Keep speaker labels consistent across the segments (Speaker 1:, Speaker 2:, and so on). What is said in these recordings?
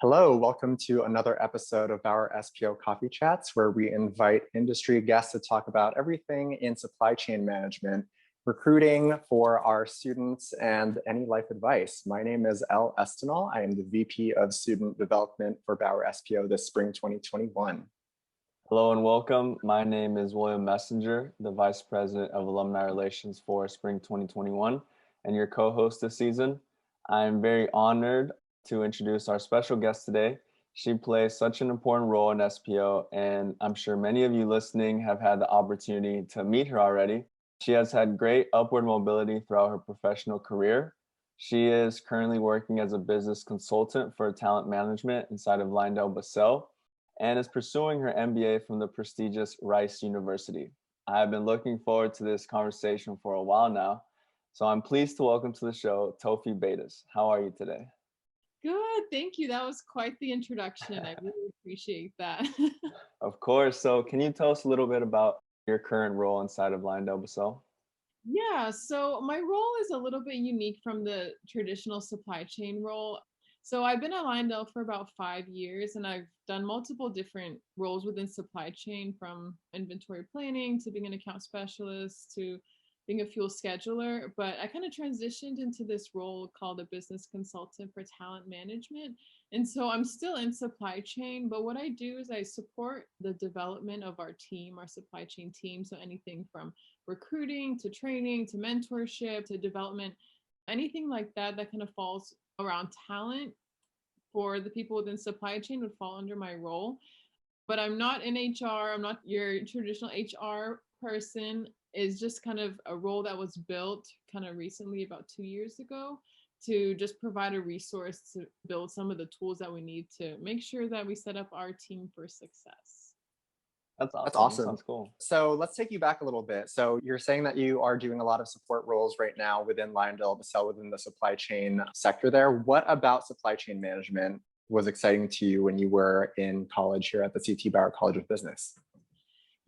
Speaker 1: Hello, welcome to another episode of Bauer SPO Coffee Chats, where we invite industry guests to talk about everything in supply chain management, recruiting for our students, and any life advice. My name is El Estinal. I am the VP of Student Development for Bauer SPO this spring 2021.
Speaker 2: Hello and welcome. My name is William Messenger, the Vice President of Alumni Relations for Spring 2021 and your co-host this season. I'm very honored to introduce our special guest today. She plays such an important role in SPO, and I'm sure many of you listening have had the opportunity to meet her already. She has had great upward mobility throughout her professional career. She is currently working as a business consultant for talent management inside of LyondellBasell and is pursuing her MBA from the prestigious Rice University. I have been looking forward to this conversation for a while now, so I'm pleased to welcome to the show Tohfe Beidas. How are you today?
Speaker 3: Good, thank you. That was quite the introduction. I really appreciate that.
Speaker 2: Of course. So can you tell us a little bit about your current role inside of LyondellBasell?
Speaker 3: Yeah, so my role is a little bit unique from the traditional supply chain role. So I've been at Lyondell for about 5 years, and I've done multiple different roles within supply chain, from inventory planning to being an account specialist to being a fuel scheduler. But I kind of transitioned into this role called a business consultant for talent management. And so I'm still in supply chain, but what I do is I support the development of our team, our supply chain team. So anything from recruiting to training to mentorship to development, anything like that that kind of falls around talent for the people within supply chain would fall under my role. But I'm not in HR. I'm not your traditional HR person. Is just kind of a role that was built kind of recently, about 2 years ago, to just provide a resource to build some of the tools that we need to make sure that we set up our team for success.
Speaker 2: That's
Speaker 1: That's
Speaker 2: awesome. That
Speaker 1: awesome.
Speaker 2: sounds cool.
Speaker 1: So let's take you back a little bit. So you're saying that you are doing a lot of support roles right now within LyondellBasell, within the supply chain sector there. What about supply chain management was exciting to you when you were in college here at the CT Bauer College of Business?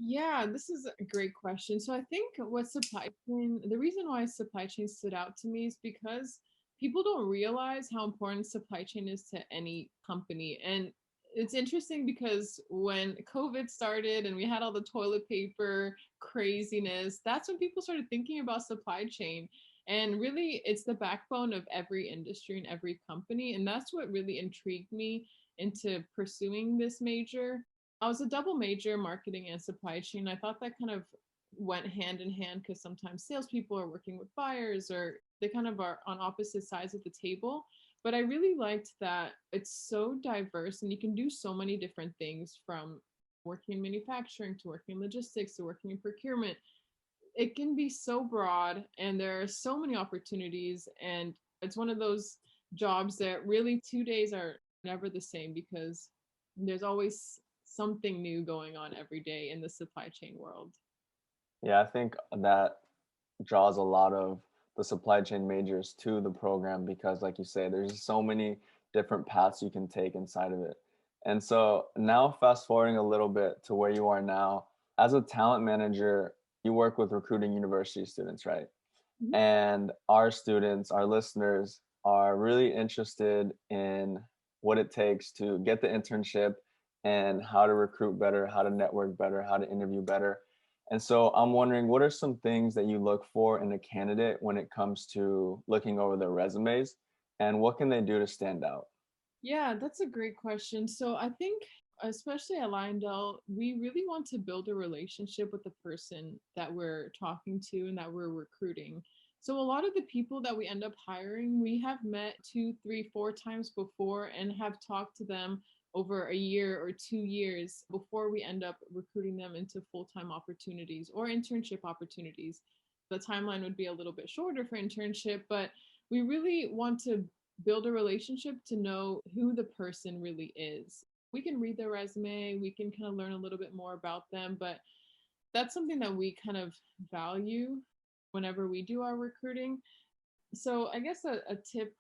Speaker 3: Yeah, this is a great question. So I think the reason why supply chain stood out to me is because people don't realize how important supply chain is to any company. And it's interesting because when COVID started and we had all the toilet paper craziness, that's when people started thinking about supply chain. And really, it's the backbone of every industry and every company. And that's what really intrigued me into pursuing this major. I was a double major, marketing and supply chain. I thought that kind of went hand in hand because sometimes salespeople are working with buyers or they kind of are on opposite sides of the table. But I really liked that it's so diverse and you can do so many different things, from working in manufacturing to working in logistics to working in procurement. It can be so broad and there are so many opportunities. And it's one of those jobs that really 2 days are never the same because there's always something new going on every day in the supply chain world.
Speaker 2: Yeah, I think that draws a lot of the supply chain majors to the program because, like you say, there's so many different paths you can take inside of it. And so now, fast forwarding a little bit to where you are now, as a talent manager, you work with recruiting university students, right?
Speaker 3: Mhm.
Speaker 2: And our students, our listeners, are really interested in what it takes to get the internship and how to recruit better, how to network better, how to interview better. And so I'm wondering, what are some things that you look for in a candidate when it comes to looking over their resumes, and what can they do to stand out?
Speaker 3: Yeah, that's a great question. So I think, especially at Lyondell, we really want to build a relationship with the person that we're talking to and that we're recruiting. So a lot of the people that we end up hiring, we have met two, three, four times before and have talked to them over a year or 2 years before we end up recruiting them into full-time opportunities or internship opportunities. The timeline would be a little bit shorter for internship, but we really want to build a relationship to know who the person really is. We can read their resume, we can kind of learn a little bit more about them, but that's something that we kind of value whenever we do our recruiting. So I guess a tip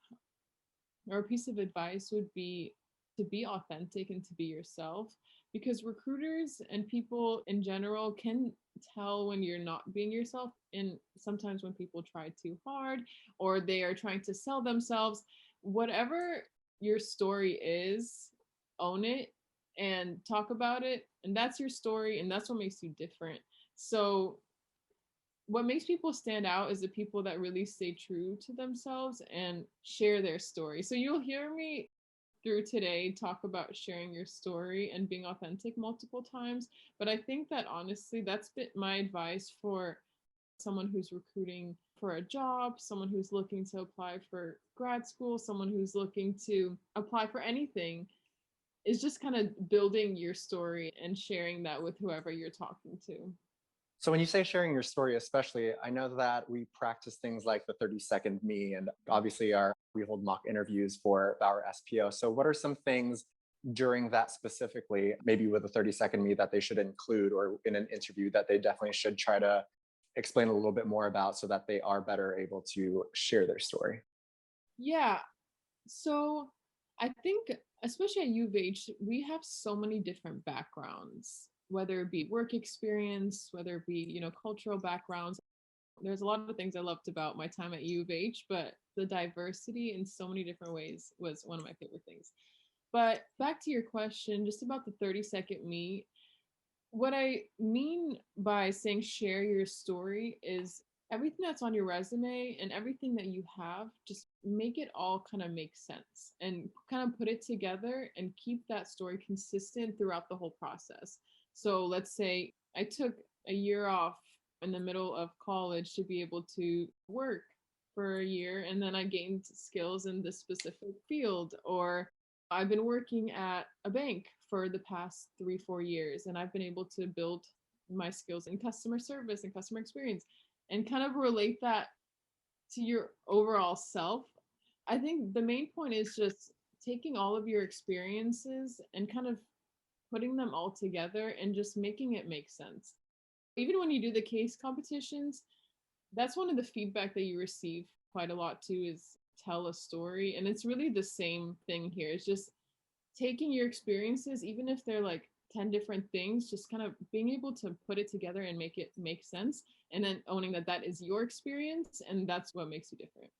Speaker 3: or a piece of advice would be to be authentic and to be yourself, because recruiters and people in general can tell when you're not being yourself, and sometimes when people try too hard or they are trying to sell themselves, whatever your story is, own it and talk about it. And that's your story, and that's what makes you different. So what makes people stand out is the people that really stay true to themselves and share their story. So you'll hear me through today talk about sharing your story and being authentic multiple times. But I think that honestly, that's been my advice for someone who's recruiting for a job, someone who's looking to apply for grad school, someone who's looking to apply for anything, is just kind of building your story and sharing that with whoever you're talking to.
Speaker 1: So when you say sharing your story, especially, I know that we practice things like the 30-second me, and obviously we hold mock interviews for our SPO. So what are some things during that specifically, maybe with a 30-second me, that they should include, or in an interview that they definitely should try to explain a little bit more about so that they are better able to share their story?
Speaker 3: Yeah. So I think, especially at U of H, we have so many different backgrounds, whether it be work experience, whether it be, cultural backgrounds. There's a lot of things I loved about my time at U of H, but the diversity in so many different ways was one of my favorite things. But back to your question, just about the 30-second me, what I mean by saying share your story is everything that's on your resume and everything that you have, just make it all kind of make sense and kind of put it together and keep that story consistent throughout the whole process. So let's say I took a year off in the middle of college to be able to work for a year, and then I gained skills in this specific field. Or I've been working at a bank for the past 3-4 years, and I've been able to build my skills in customer service and customer experience, and kind of relate that to your overall self. I think the main point is just taking all of your experiences and kind of putting them all together and just making it make sense. Even when you do the case competitions, that's one of the feedback that you receive quite a lot too, is tell a story. And it's really the same thing here. It's just taking your experiences, even if they're like 10 different things, just kind of being able to put it together and make it make sense. And then owning that that is your experience and that's what makes you different.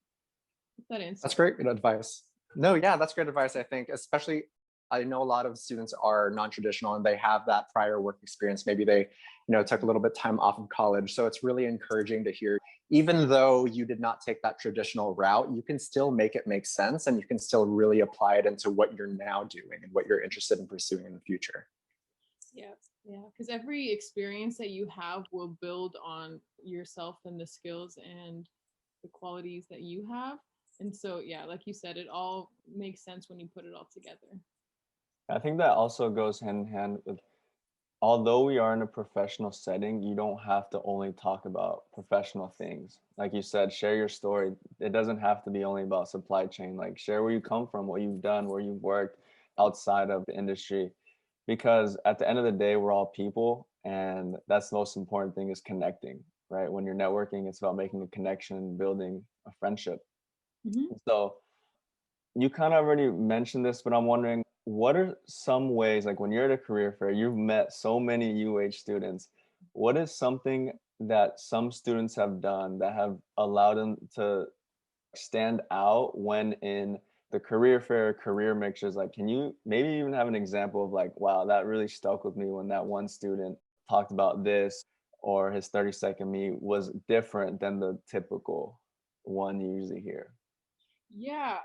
Speaker 3: If that answers.
Speaker 1: That's great advice. No, yeah, that's great advice. I think, especially, I know a lot of students are non-traditional and they have that prior work experience. Maybe they, took a little bit time off of college. So it's really encouraging to hear, even though you did not take that traditional route, you can still make it make sense and you can still really apply it into what you're now doing and what you're interested in pursuing in the future.
Speaker 3: Yeah. Yeah. Because every experience that you have will build on yourself and the skills and the qualities that you have. And so, yeah, like you said, it all makes sense when you put it all together.
Speaker 2: I think that also goes hand in hand with, although we are in a professional setting, you don't have to only talk about professional things. Like you said, share your story. It doesn't have to be only about supply chain. Like, share where you come from, what you've done, where you've worked outside of the industry. Because at the end of the day, we're all people, and that's the most important thing, is connecting, right? When you're networking, it's about making a connection, building a friendship.
Speaker 3: Mm-hmm.
Speaker 2: So you kind of already mentioned this, but I'm wondering, what are some ways, like when you're at a career fair, you've met so many UH students, what is something that some students have done that have allowed them to stand out when in the career fair, career mixtures? Like, can you maybe even have an example of like, wow, that really stuck with me when that one student talked about this, or his 30-second me was different than the typical one you usually hear?
Speaker 3: Yeah,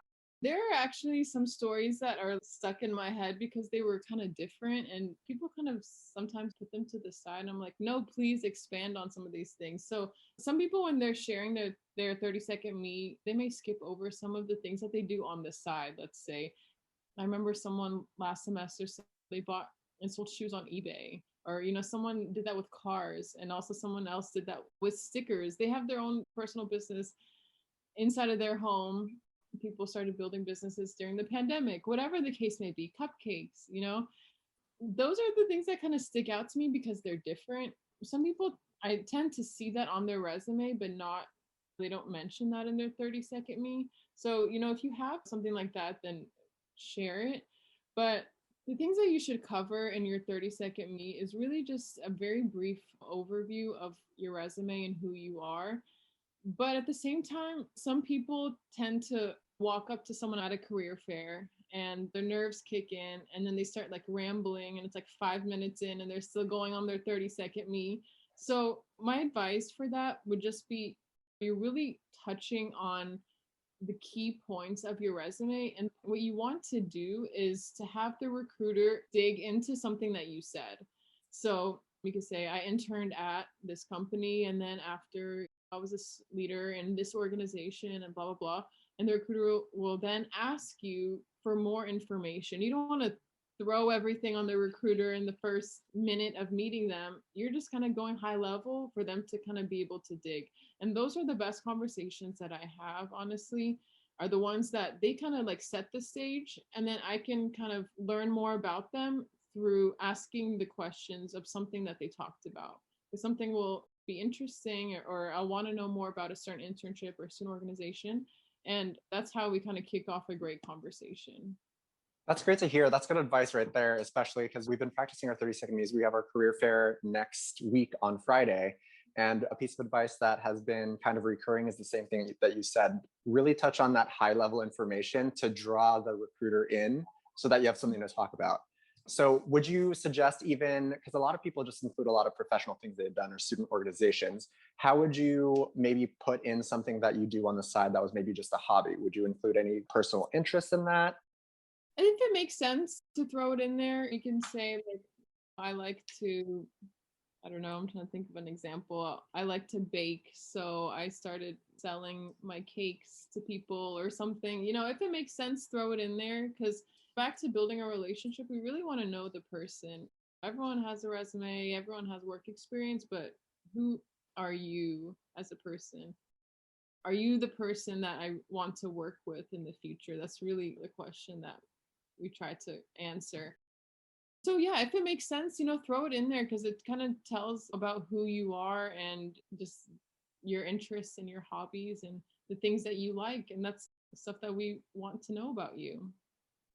Speaker 3: there are actually some stories that are stuck in my head because they were kind of different, and people kind of sometimes put them to the side. And I'm like, no, please expand on some of these things. So some people, when they're sharing their 30-second me, they may skip over some of the things that they do on the side. Let's say, I remember someone last semester said they bought and sold shoes on eBay. Or, someone did that with cars, and also someone else did that with stickers. They have their own personal business inside of their home. People started building businesses during the pandemic, whatever the case may be, cupcakes, those are the things that kind of stick out to me because they're different. Some people, I tend to see that on their resume, but they don't mention that in their 30-second me. So, if you have something like that, then share it. But the things that you should cover in your 30-second me is really just a very brief overview of your resume and who you are. But at the same time, some people tend to walk up to someone at a career fair and their nerves kick in, and then they start like rambling, and it's like 5 minutes in and they're still going on their 30-second me. So my advice for that would just be, you're really touching on the key points of your resume. And what you want to do is to have the recruiter dig into something that you said. So we could say, I interned at this company, and then after I was a leader in this organization and blah, blah, blah. And the recruiter will then ask you for more information. You don't want to throw everything on the recruiter in the first minute of meeting them. You're just kind of going high level for them to kind of be able to dig. And those are the best conversations that I have, honestly, are the ones that they kind of like set the stage, and then I can kind of learn more about them through asking the questions of something that they talked about. If something will be interesting, or I want to know more about a certain internship or student organization. And that's how we kind of kick off a great conversation.
Speaker 1: That's great to hear. That's good advice right there, especially because we've been practicing our 30-second me's. We have our career fair next week on Friday. And a piece of advice that has been kind of recurring is the same thing that you said. Really touch on that high level information to draw the recruiter in so that you have something to talk about. So would you suggest, even because a lot of people just include a lot of professional things they've done or student organizations, how would you maybe put in something that you do on the side that was maybe just a hobby? Would you include any personal interest in that?
Speaker 3: I think it makes sense to throw it in there. You can say, like, I like to, I don't know, I'm trying to think of an example. I like to bake, so I started selling my cakes to people or something. You know, if it makes sense, throw it in there, because back to building a relationship, we really want to know the person. Everyone has a resume, everyone has work experience, but who are you as a person? Are you the person that I want to work with in the future? That's really the question that we try to answer. So yeah, if it makes sense, you know, throw it in there, because it kind of tells about who you are and just your interests and your hobbies and the things that you like. And that's stuff that we want to know about you.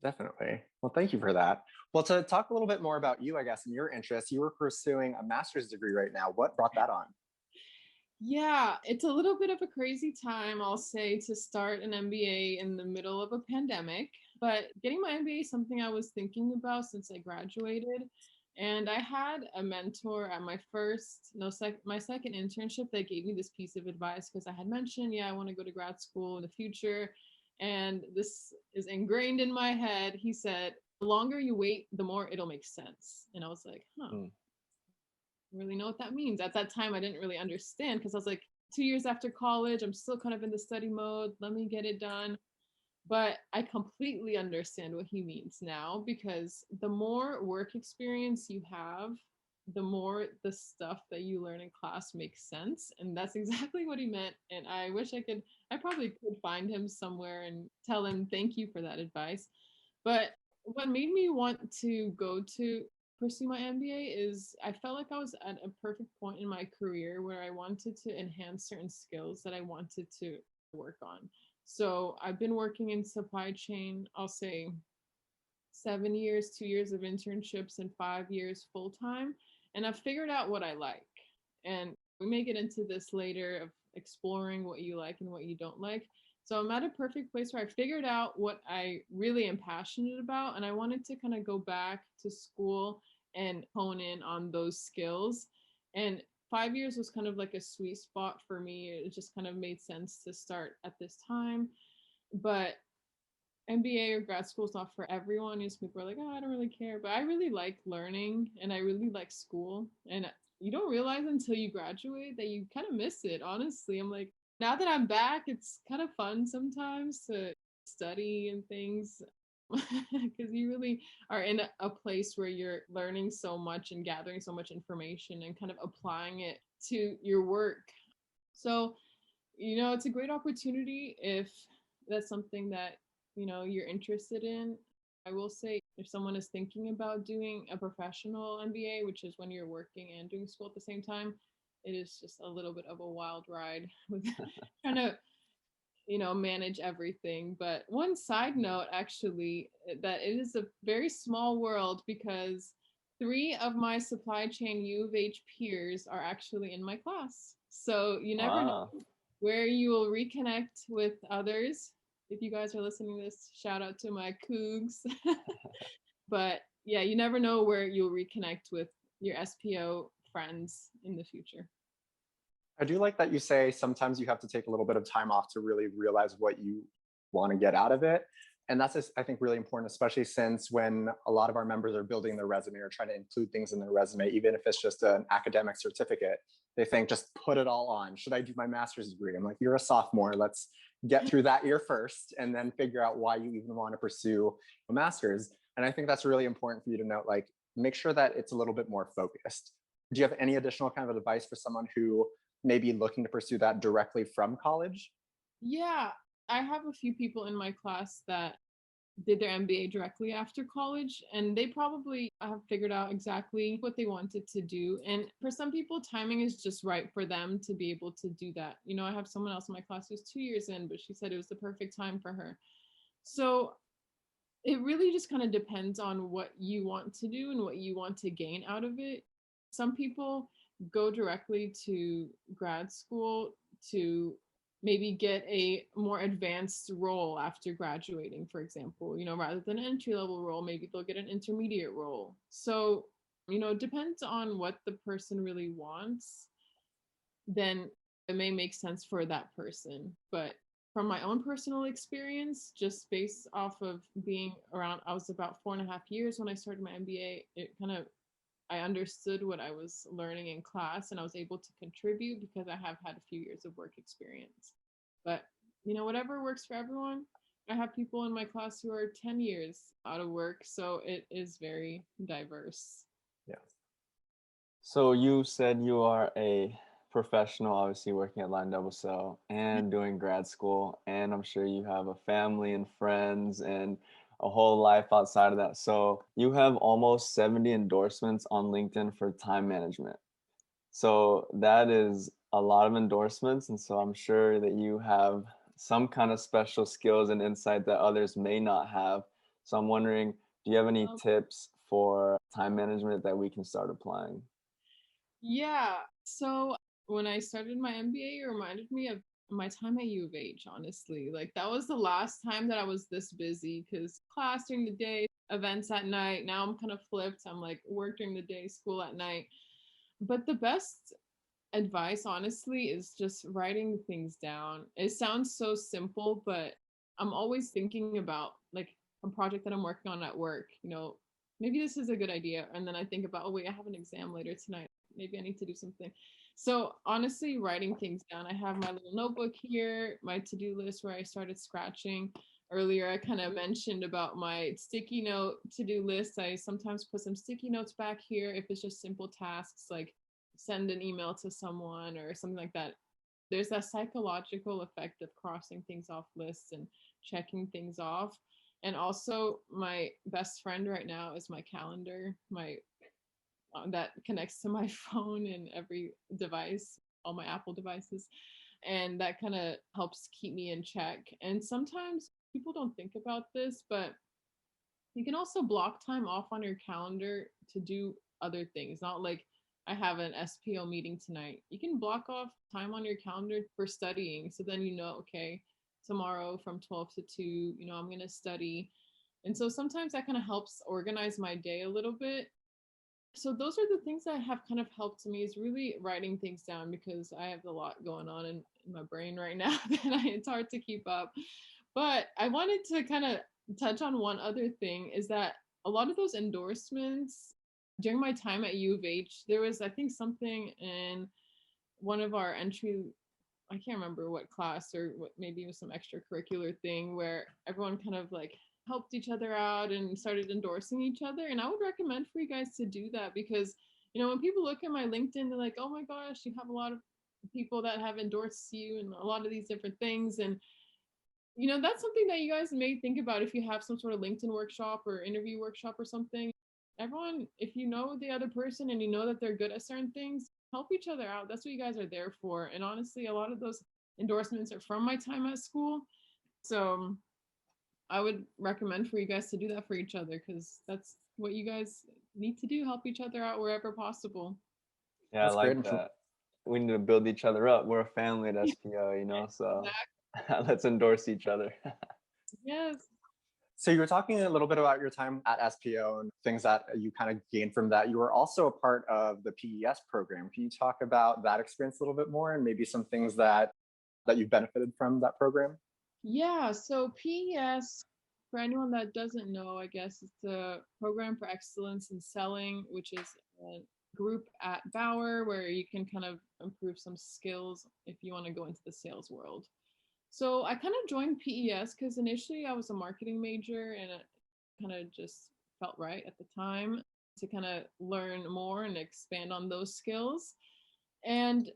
Speaker 1: Definitely. Well, thank you for that. Well, to talk a little bit more about you, I guess, and your interests, you were pursuing a master's degree right now. What brought that on?
Speaker 3: Yeah, it's a little bit of a crazy time, I'll say, to start an MBA in the middle of a pandemic. But getting my MBA is something I was thinking about since I graduated. And I had a mentor at my my second internship that gave me this piece of advice, because I had mentioned, yeah, I want to go to grad school in the future. And this is ingrained in my head. He said, the longer you wait, the more it'll make sense. And I was like, really know what that means. At that time, I didn't really understand, because I was like, 2 years after college, I'm still kind of in the study mode. Let me get it done. But I completely understand what he means now, because the more work experience you have, the more the stuff that you learn in class makes sense. And that's exactly what he meant. And I wish I probably could find him somewhere and tell him thank you for that advice. But what made me want to go to pursue my MBA is I felt like I was at a perfect point in my career where I wanted to enhance certain skills that I wanted to work on. So I've been working in supply chain, I'll say 7 years, 2 years of internships, and 5 years full time. And I've figured out what I like. And we may get into this later of exploring what you like and what you don't like. So I'm at a perfect place where I figured out what I really am passionate about. And I wanted to kind of go back to school and hone in on those skills. And 5 years was kind of like a sweet spot for me. It just kind of made sense to start at this time. But MBA or grad school is not for everyone. Is people are like, oh, I don't really care. But I really like learning, and I really like school. And you don't realize until you graduate that you kind of miss it, honestly. I'm like, now that I'm back, it's kind of fun sometimes to study and things, because you really are in a place where you're learning so much and gathering so much information and kind of applying it to your work. So, you know, it's a great opportunity if that's something that, you know, you're interested in. I will say, if someone is thinking about doing a professional MBA, which is when you're working and doing school at the same time, it is just a little bit of a wild ride with trying to, you know, manage everything. But one side note, actually, that it is a very small world, because 3 of my supply chain U of H peers are actually in my class. So you never know where you will reconnect with others If you guys are listening to this, shout out to my Cougs. But yeah, you never know where you'll reconnect with your SPO friends in the future.
Speaker 1: I do like that you say sometimes you have to take a little bit of time off to really realize what you want to get out of it. And that's just, I think, really important, especially since when a lot of our members are building their resume or trying to include things in their resume, even if it's just an academic certificate, they think just put it all on. Should I do my master's degree? I'm like, you're a sophomore. Let's get through that year first and then figure out why you even want to pursue a master's. And I think that's really important for you to note, like, make sure that it's a little bit more focused. Do you have any additional kind of advice for someone who may be looking to pursue that directly from college?
Speaker 3: Yeah, I have a few people in my class that did their MBA directly after college, and they probably have figured out exactly what they wanted to do. And for some people, timing is just right for them to be able to do that. You know, I have someone else in my class who's 2 years in, but she said it was the perfect time for her. So it really just kind of depends on what you want to do and what you want to gain out of it. Some people go directly to grad school to maybe get a more advanced role after graduating, for example, you know, rather than an entry level role, maybe they'll get an intermediate role. So, you know, it depends on what the person really wants, then it may make sense for that person. But from my own personal experience, just based off of being around, I was about 4.5 years when I started my MBA. I understood what I was learning in class and I was able to contribute because I have had a few years of work experience. But, you know, whatever works for everyone. I have people in my class who are 10 years out of work, so it is very diverse.
Speaker 1: Yeah.
Speaker 2: So you said you are a professional, obviously working at LyondellBasell and doing grad school, and I'm sure you have a family and friends and a whole life outside of that. So you have almost 70 endorsements on LinkedIn for time management. So that is a lot of endorsements, and so I'm sure that you have some kind of special skills and insight that others may not have. So I'm wondering, do you have any tips for time management that we can start applying?
Speaker 3: Yeah. So when I started my MBA, it reminded me of my time at U of H, honestly. Like that was the last time that I was this busy because class during the day, events at night. Now I'm kind of flipped. I'm like work during the day, school at night. But the best advice, honestly, is just writing things down. It sounds so simple, but I'm always thinking about like a project that I'm working on at work. You know, maybe this is a good idea. And then I think about, oh, wait, I have an exam later tonight. Maybe I need to do something. So honestly, writing things down. I have my little notebook here, my to-do list where I started scratching. Earlier, I kind of mentioned about my sticky note to-do list. I sometimes put some sticky notes back here if it's just simple tasks like send an email to someone or something like that. There's that psychological effect of crossing things off lists and checking things off. And also, my best friend right now is my calendar, my that connects to my phone and every device, all my Apple devices. And that kind of helps keep me in check. And sometimes people don't think about this, but you can also block time off on your calendar to do other things. Not like I have an SPO meeting tonight. You can block off time on your calendar for studying. So then you know, okay, tomorrow from 12 to 2, you know, I'm going to study. And so sometimes that kind of helps organize my day a little bit. So those are the things that have kind of helped me is really writing things down because I have a lot going on in my brain right now that it's hard to keep up. But I wanted to kind of touch on one other thing is that a lot of those endorsements during my time at U of H, there was, I think, something in one of our entry, I can't remember what class or what, maybe it was some extracurricular thing where everyone kind of like helped each other out and started endorsing each other. And I would recommend for you guys to do that because, you know, when people look at my LinkedIn, they're like, oh my gosh, you have a lot of people that have endorsed you and a lot of these different things. And you know, that's something that you guys may think about if you have some sort of LinkedIn workshop or interview workshop or something. Everyone, if you know the other person and you know that they're good at certain things, help each other out. That's what you guys are there for. And honestly, a lot of those endorsements are from my time at school. So I would recommend for you guys to do that for each other because that's what you guys need to do, help each other out wherever possible.
Speaker 2: Yeah, I
Speaker 1: That's great.
Speaker 2: like that. We need to build each other up. We're a family at SPO, you know, so
Speaker 3: Exactly.
Speaker 2: let's endorse each other.
Speaker 3: Yes.
Speaker 1: So you were talking a little bit about your time at SPO and things that you kind of gained from that. You were also a part of the PES program. Can you talk about that experience a little bit more and maybe some things that you've benefited from that program?
Speaker 3: Yeah, so PES, for anyone that doesn't know, I guess it's a program for excellence in selling, which is a group at Bauer where you can kind of improve some skills if you want to go into the sales world. So I kind of joined PES because initially I was a marketing major and it kind of just felt right at the time to kind of learn more and expand on those skills. And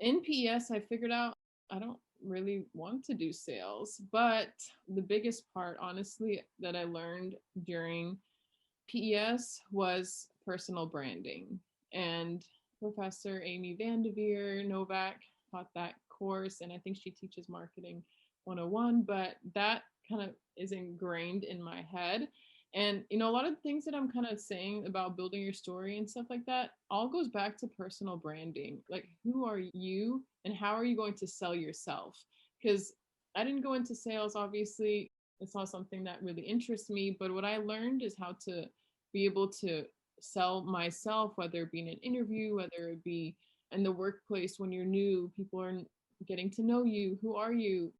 Speaker 3: in PES, I figured out I don't really want to do sales, but the biggest part, honestly, that I learned during PES was personal branding. And Professor Amy Vandeveer Novak taught that course, and I think she teaches marketing 101, but that kind of is ingrained in my head. And a lot of things that I'm kind of saying about building your story and stuff like that all goes back to personal branding. Like, who are you and how are you going to sell yourself? Because I didn't go into sales, obviously. It's not something that really interests me, but what I learned is how to be able to sell myself, whether it be in an interview, whether it be in the workplace when you're new, people are getting to know you. Who are you?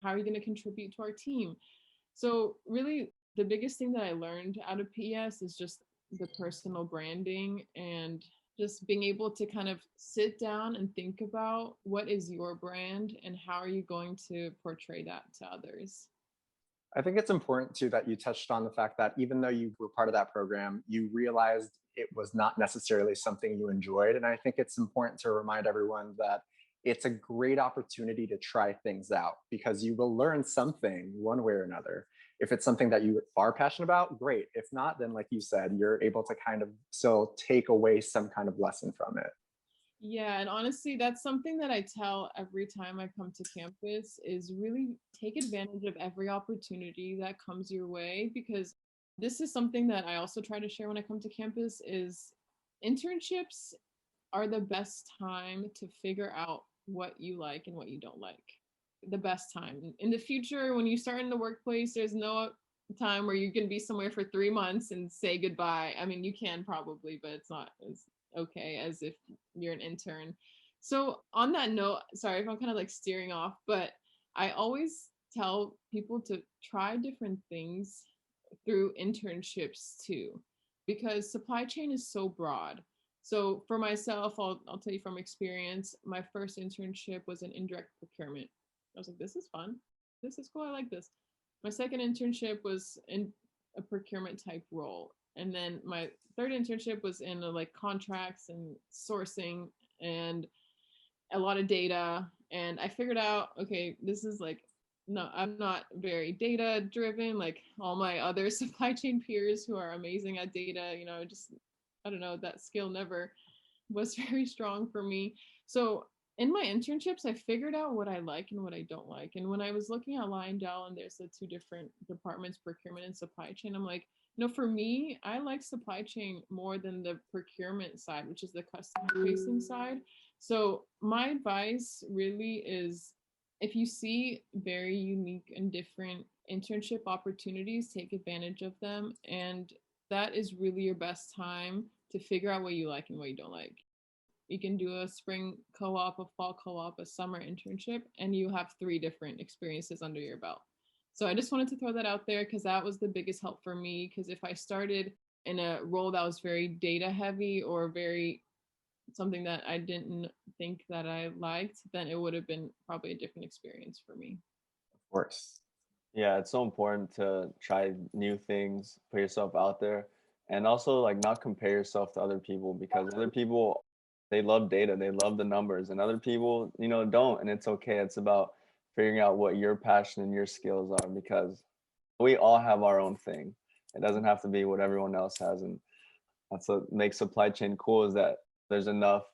Speaker 3: How are you going to contribute to our team? So, really, the biggest thing that I learned out of PES is just the personal branding and just being able to kind of sit down and think about what is your brand and how are you going to portray that to others.
Speaker 1: I think it's important too that you touched on the fact that even though you were part of that program, you realized it was not necessarily something you enjoyed. And I think it's important to remind everyone that it's a great opportunity to try things out because you will learn something one way or another. If it's something that you are passionate about, great. If not, then like you said, you're able to kind of still take away some kind of lesson from it.
Speaker 3: Yeah, and honestly, that's something that I tell every time I come to campus is really take advantage of every opportunity that comes your way because this is something that I also try to share when I come to campus is internships are the best time to figure out what you like and what you don't like. The best time. In the future, when you start in the workplace, there's no time where you can be somewhere for 3 months and say goodbye. I mean, you can probably, but it's not as okay as if you're an intern. So, on that note, sorry if I'm kind of like steering off, but I always tell people to try different things through internships too, because supply chain is so broad. So for myself, I'll tell you from experience, my first internship was in indirect procurement. I was like, this is fun. This is cool. I like this. My second internship was in a procurement type role. And then my third internship was in like contracts and sourcing and a lot of data. And I figured out, okay, this is like, no, I'm not very data driven like all my other supply chain peers who are amazing at data. Just, I don't know, that skill never was very strong for me. So in my internships, I figured out what I like and what I don't like. And when I was looking at Lyondell and there's the two different departments, procurement and supply chain, I'm like, for me, I like supply chain more than the procurement side, which is the customer facing side. So my advice really is if you see very unique and different internship opportunities, take advantage of them. And that is really your best time to figure out what you like and what you don't like. You can do a spring co-op, a fall co-op, a summer internship, and you have 3 different experiences under your belt. So I just wanted to throw that out there because that was the biggest help for me. Because if I started in a role that was very data heavy or very something that I didn't think that I liked, then it would have been probably a different experience for me.
Speaker 1: Of course.
Speaker 2: Yeah, it's so important to try new things, put yourself out there, and also like not compare yourself to other people because other people they love data, they love the numbers, and other people, don't, and it's okay. It's about figuring out what your passion and your skills are because we all have our own thing. It doesn't have to be what everyone else has, and that's what makes supply chain cool is that there's enough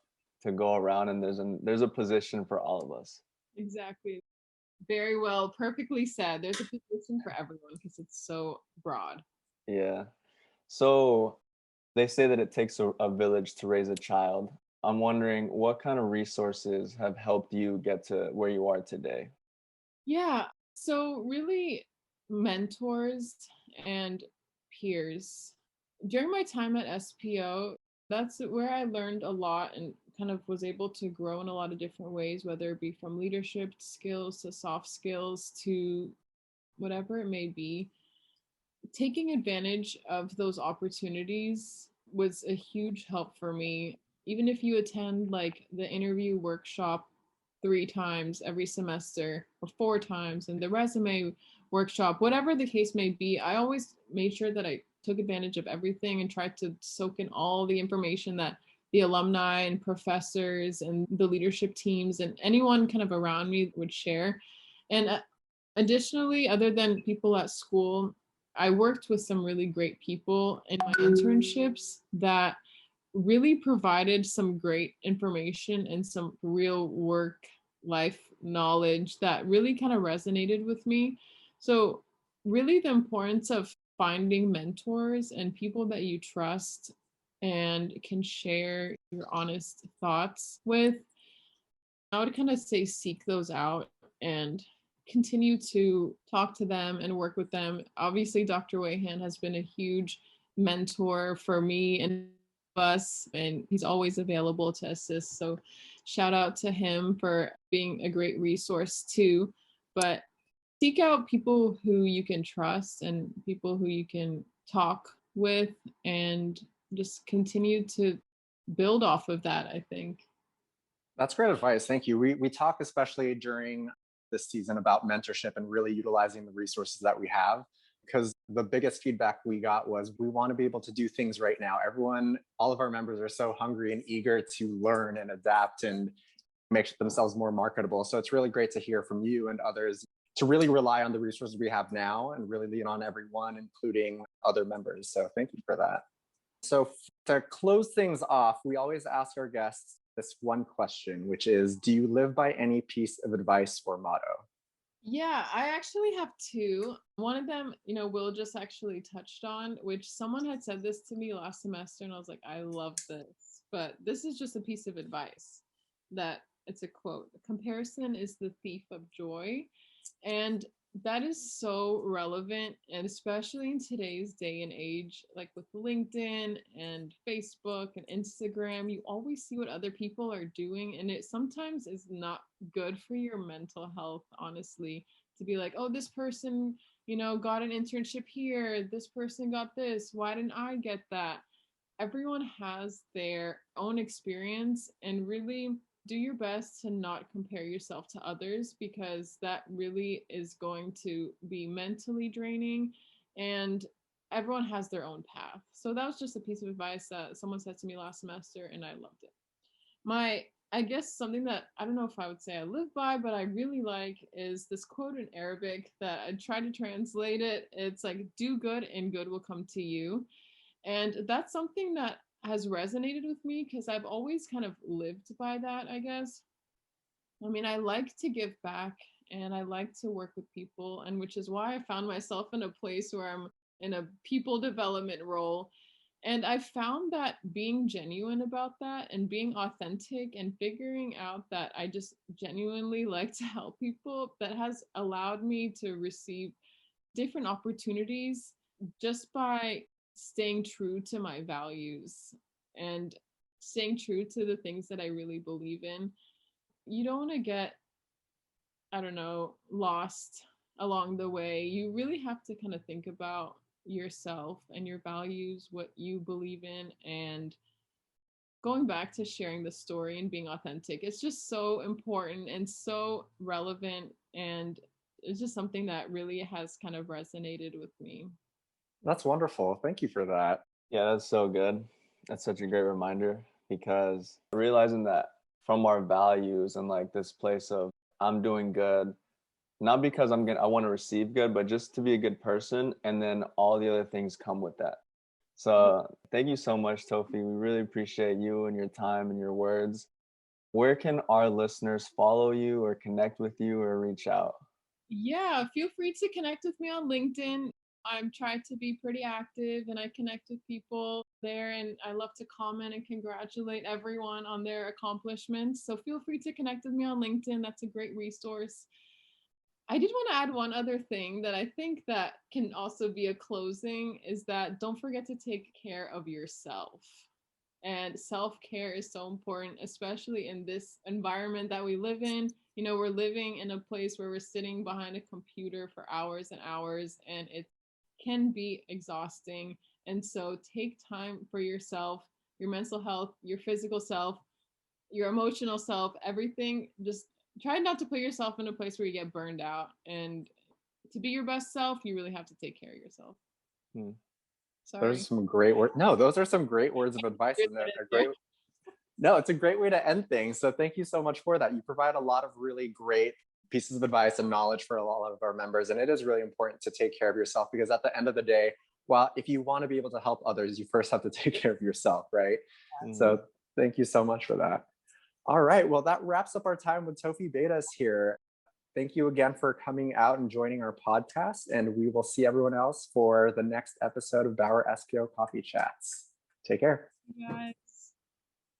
Speaker 2: to go around and there's a position for all of us.
Speaker 3: Exactly. Very well, perfectly said. There's a position for everyone because it's so broad.
Speaker 2: Yeah. So they say that it takes a village to raise a child. I'm wondering what kind of resources have helped you get to where you are today?
Speaker 3: Yeah. So really mentors and peers. During my time at SPO, that's where I learned a lot and kind of was able to grow in a lot of different ways, whether it be from leadership skills to soft skills to whatever it may be. Taking advantage of those opportunities was a huge help for me. Even if you attend like the interview workshop 3 times every semester or 4 times, and the resume workshop, whatever the case may be, I always made sure that I took advantage of everything and tried to soak in all the information that the alumni and professors and the leadership teams and anyone kind of around me would share. And additionally, other than people at school, I worked with some really great people in my internships that really provided some great information and some real work life knowledge that really kind of resonated with me. So, really, the importance of finding mentors and people that you trust and can share your honest thoughts with. I would kind of say seek those out and continue to talk to them and work with them. Obviously, Dr. Wayhan has been a huge mentor for me and us, and he's always available to assist. So, shout out to him for being a great resource too. But seek out people who you can trust and people who you can talk with, and just continue to build off of that, I think.
Speaker 1: That's great advice. Thank you. We talk especially during this season about mentorship and really utilizing the resources that we have, because the biggest feedback we got was we want to be able to do things right now. Everyone, all of our members are so hungry and eager to learn and adapt and make themselves more marketable. So it's really great to hear from you and others to really rely on the resources we have now and really lean on everyone, including other members. So thank you for that. So to close things off, we always ask our guests this one question, which is, do you live by any piece of advice or motto?
Speaker 3: Yeah, I actually have two. One of them, Will just actually touched on, which someone had said this to me last semester, and I was like, I love this. But this is just a piece of advice that it's a quote. Comparison is the thief of joy. And that is so relevant, and especially in today's day and age, like with LinkedIn and Facebook and Instagram, you always see what other people are doing, and it sometimes is not good for your mental health, honestly, to be like, oh, this person, got an internship here, this person got this, why didn't I get that? Everyone has their own experience, and really do your best to not compare yourself to others, because that really is going to be mentally draining, and everyone has their own path. So that was just a piece of advice that someone said to me last semester, and I loved it. I guess something that I don't know if I would say I live by, but I really like is this quote in Arabic that I try to translate it. It's like, do good and good will come to you. And that's something that has resonated with me because I've always kind of lived by that, I guess. I mean, I like to give back and I like to work with people, and which is why I found myself in a place where I'm in a people development role. And I found that being genuine about that and being authentic and figuring out that I just genuinely like to help people, that has allowed me to receive different opportunities just by staying true to my values and staying true to the things that I really believe in. You don't want to get, I don't know, lost along the way. You really have to kind of think about yourself and your values, what you believe in, and going back to sharing the story and being authentic. It's just so important and so relevant, and it's just something that really has kind of resonated with me.
Speaker 1: That's wonderful. Thank you for that.
Speaker 2: Yeah, that's so good. That's such a great reminder, because realizing that from our values and like this place of I'm doing good, not because I want to receive good, but just to be a good person, and then all the other things come with that. So thank you so much, Tohfe. We really appreciate you and your time and your words. Where can our listeners follow you or connect with you or reach out?
Speaker 3: Yeah, feel free to connect with me on LinkedIn. I'm trying to be pretty active and I connect with people there, and I love to comment and congratulate everyone on their accomplishments. So feel free to connect with me on LinkedIn. That's a great resource. I did want to add one other thing that I think that can also be a closing is that don't forget to take care of yourself. And self-care is so important, especially in this environment that we live in. You know, we're living in a place where we're sitting behind a computer for hours and hours, and it can be exhausting. And so take time for yourself, your mental health, your physical self, your emotional self, everything. Just try not to put yourself in a place where you get burned out. And to be your best self, you really have to take care of yourself.
Speaker 2: Hmm.
Speaker 1: Those are
Speaker 3: Sorry.
Speaker 1: some great words. No, those are some great words of advice, and a great. No, it's a great way to end things. So thank you so much for that. You provide a lot of really great pieces of advice and knowledge for a lot of our members, and it is really important to take care of yourself because at the end of the day, well, if you want to be able to help others, you first have to take care of yourself, right? So thank you so much for that. All right, well, that wraps up our time with Tohfe Beidas here. Thank you again for coming out and joining our podcast, and we will see everyone else for the next episode of Bauer SPO Coffee Chats. Take care.
Speaker 3: Guys.